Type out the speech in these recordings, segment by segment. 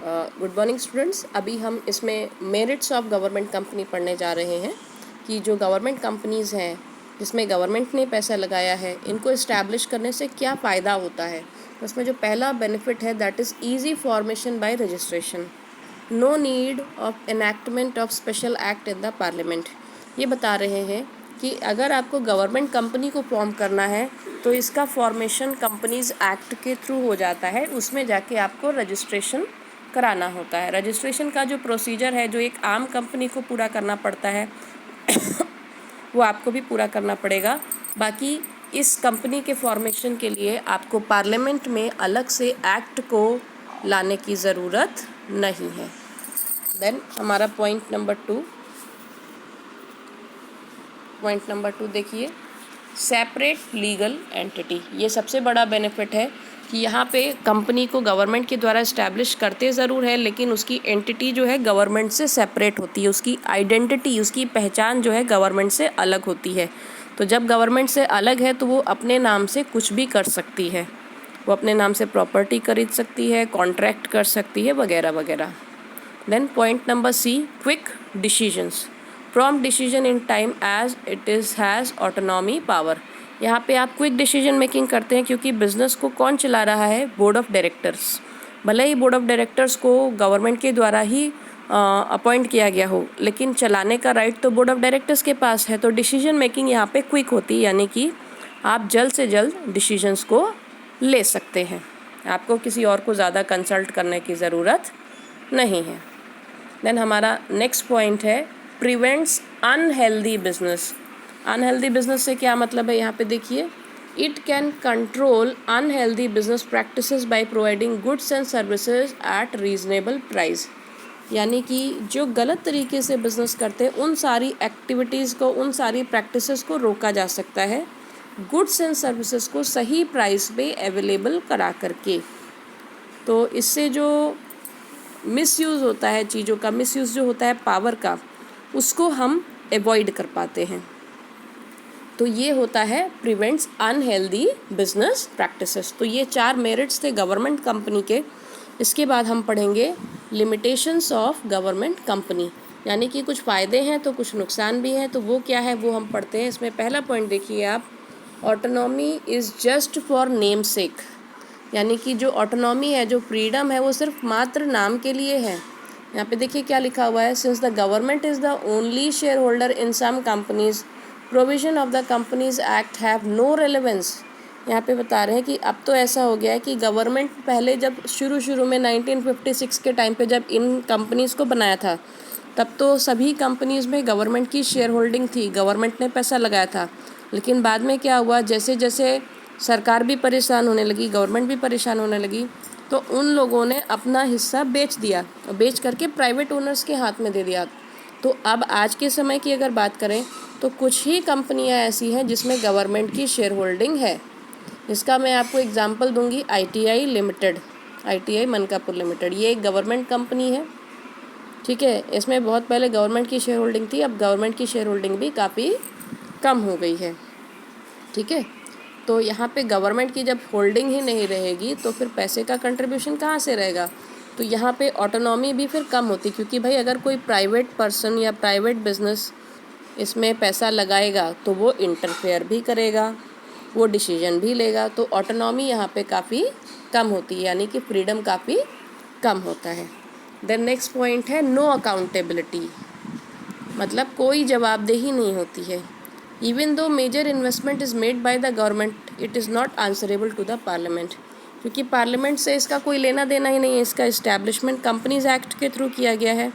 Good morning students. अभी हम इसमें मेरिट्स ऑफ गवर्नमेंट कंपनी पढ़ने जा रहे हैं कि जो गवर्नमेंट कंपनीज़ हैं जिसमें गवर्नमेंट ने पैसा लगाया है, इनको इस्टेब्लिश करने से क्या फ़ायदा होता है। उसमें जो पहला बेनिफिट है that is easy formation by registration, no need of enactment of special act in the parliament. ये बता रहे हैं कि अगर आपको गवर्नमेंट कंपनी को फॉर्म करना है तो इसका फॉर्मेशन कंपनीज़ एक्ट के थ्रू हो जाता है, उसमें जाके आपको रजिस्ट्रेशन कराना होता है। रजिस्ट्रेशन का जो प्रोसीजर है जो एक आम कंपनी को पूरा करना पड़ता है वो आपको भी पूरा करना पड़ेगा। बाकी इस कंपनी के फॉर्मेशन के लिए आपको पार्लियामेंट में अलग से एक्ट को लाने की ज़रूरत नहीं है। देन हमारा पॉइंट नंबर टू देखिए, सेपरेट लीगल एंटिटी। ये सबसे बड़ा बेनिफिट है कि यहाँ पे कंपनी को गवर्नमेंट के द्वारा इस्टेब्लिश करते ज़रूर है, लेकिन उसकी एंटिटी जो है गवर्नमेंट से सेपरेट होती है, उसकी आइडेंटिटी, उसकी पहचान जो है गवर्नमेंट से अलग होती है। तो जब गवर्नमेंट से अलग है तो वो अपने नाम से कुछ भी कर सकती है, वो अपने नाम से प्रॉपर्टी खरीद सकती है, कॉन्ट्रैक्ट कर सकती है, वगैरह वगैरह। Then point number C, quick decisions, prompt decision in time as it is has autonomy power. यहाँ पे आप क्विक डिसीजन मेकिंग करते हैं क्योंकि बिज़नेस को कौन चला रहा है, बोर्ड ऑफ डायरेक्टर्स। भले ही बोर्ड ऑफ डायरेक्टर्स को गवर्नमेंट के द्वारा ही अपॉइंट किया गया हो, लेकिन चलाने का राइट तो बोर्ड ऑफ डायरेक्टर्स के पास है। तो डिसीजन मेकिंग यहाँ पे क्विक होती है, यानी कि आप जल्द से जल्द डिसीजंस को ले सकते हैं, आपको किसी और को ज़्यादा कंसल्ट करने की ज़रूरत नहीं है। देन हमारा नेक्स्ट पॉइंट है, prevents unhealthy business. Unhealthy business से क्या मतलब है, यहाँ पे देखिए, it can control unhealthy business practices by providing goods and services at reasonable price. यानी कि जो गलत तरीके से बिजनेस करते हैं उन सारी एक्टिविटीज़ को, उन सारी प्रैक्टिसेस को रोका जा सकता है, गुड्स एंड सर्विसेज को सही प्राइस पे अवेलेबल करा करके। तो इससे जो मिसयूज़ होता है, चीज़ों का मिसयूज़ जो होता है पावर का, उसको हम अवॉइड कर पाते हैं। तो ये होता है प्रिवेंट्स अनहेल्दी बिजनेस प्रैक्टिसेस। तो ये 4 मेरिट्स थे गवर्नमेंट कंपनी के। इसके बाद हम पढ़ेंगे लिमिटेशंस ऑफ गवर्नमेंट कंपनी, यानी कि कुछ फ़ायदे हैं तो कुछ नुकसान भी हैं, तो वो क्या है वो हम पढ़ते हैं। इसमें पहला पॉइंट देखिए आप, autonomy is just for name सेक। यानी कि जो ऑटोनॉमी है, जो फ्रीडम है, वो सिर्फ मात्र नाम के लिए है। यहाँ पे देखिए क्या लिखा हुआ है, since the government is the only share holder in some companies, provision of the companies act have no relevance. यहाँ पे बता रहे हैं कि अब तो ऐसा हो गया है कि गवर्नमेंट पहले जब शुरू में 1956 के टाइम पे जब इन कंपनीज़ को बनाया था, तब तो सभी कंपनीज़ में गवर्नमेंट की शेयर होल्डिंग थी, गवर्नमेंट ने पैसा लगाया था। लेकिन बाद में क्या हुआ, जैसे जैसे सरकार भी परेशान होने लगी, गवर्नमेंट भी परेशान होने लगी, तो उन लोगों ने अपना हिस्सा बेच दिया और बेच करके प्राइवेट ओनर्स के हाथ में दे दिया। तो अब आज के समय की अगर बात करें तो कुछ ही कंपनियां ऐसी हैं जिसमें गवर्नमेंट की शेयर होल्डिंग है। इसका मैं आपको एग्जांपल दूंगी, ITI limited, ITI Mankapur limited, ये एक गवर्नमेंट कंपनी है, ठीक है। इसमें बहुत पहले गवर्नमेंट की शेयर होल्डिंग थी, अब गवर्नमेंट की शेयर होल्डिंग भी काफ़ी कम हो गई है, ठीक है। तो यहाँ पे गवर्नमेंट की जब होल्डिंग ही नहीं रहेगी तो फिर पैसे का कंट्रीब्यूशन कहाँ से रहेगा। तो यहाँ पे ऑटोनॉमी भी फिर कम होती, क्योंकि भाई अगर कोई प्राइवेट पर्सन या प्राइवेट बिजनेस इसमें पैसा लगाएगा तो वो इंटरफेयर भी करेगा, वो डिसीजन भी लेगा, तो ऑटोनॉमी यहाँ पे काफ़ी कम होती है, यानी कि फ्रीडम काफ़ी कम होता है। देन नेक्स्ट पॉइंट है, नो अकाउंटेबिलिटी, मतलब कोई जवाबदेही नहीं होती है। Even though major investment is made by the government, it is not answerable to the parliament, क्योंकि पार्लियामेंट से इसका कोई लेना देना ही नहीं है, इसका इस्टेब्लिशमेंट कंपनीज एक्ट के थ्रू किया गया है।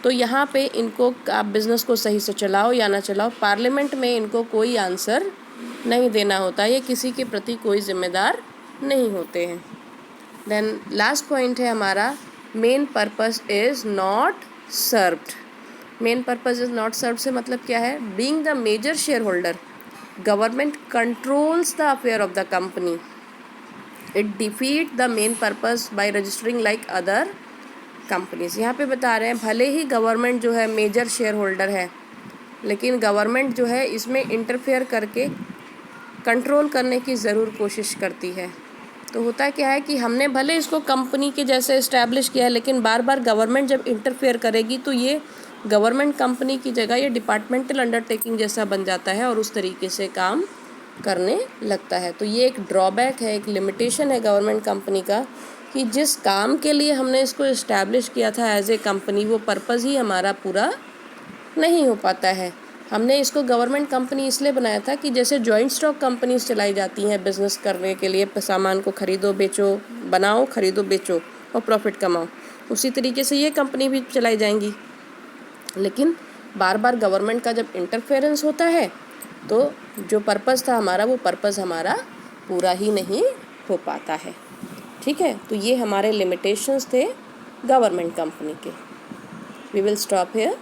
तो यहाँ पे इनको, आप बिज़नेस को सही से चलाओ या ना चलाओ, पार्लियामेंट में इनको कोई आंसर नहीं देना होता, ये किसी के प्रति कोई जिम्मेदार नहीं होते हैं। देन लास्ट पॉइंट है हमारा, main purpose is not served. Main purpose is not serve से मतलब क्या है, being the major share holder government controls the affair of the company, it defeat the main purpose by registering like other companies. यहाँ पे बता रहे हैं भले ही गवर्नमेंट जो है मेजर शेयर होल्डर है, लेकिन गवर्नमेंट जो है इसमें इंटरफेयर करके कंट्रोल करने की ज़रूर कोशिश करती है। तो होता क्या है कि हमने भले इसको कंपनी के जैसे इस्टेब्लिश किया है, लेकिन बार बार गवर्नमेंट जब इंटरफेयर करेगी तो ये गवर्नमेंट कंपनी की जगह ये डिपार्टमेंटल अंडरटेकिंग जैसा बन जाता है और उस तरीके से काम करने लगता है। तो ये एक ड्रॉबैक है, एक लिमिटेशन है गवर्नमेंट कंपनी का कि जिस काम के लिए हमने इसको इस्टेब्लिश किया था एज ए कंपनी, वो पर्पज़ ही हमारा पूरा नहीं हो पाता है। हमने इसको गवर्नमेंट कंपनी इसलिए बनाया था कि जैसे जॉइंट स्टॉक कंपनीज चलाई जाती हैं बिज़नेस करने के लिए, सामान को खरीदो बेचो, बनाओ खरीदो बेचो और प्रॉफिट कमाओ, उसी तरीके से ये कंपनी भी चलाई जाएंगी। लेकिन बार बार गवर्नमेंट का जब इंटरफेरेंस होता है तो जो पर्पज़ था हमारा, वो पर्पज़ हमारा पूरा ही नहीं हो पाता है। ठीक है, तो ये हमारे लिमिटेशंस थे गवर्नमेंट कंपनी के। We will stop here.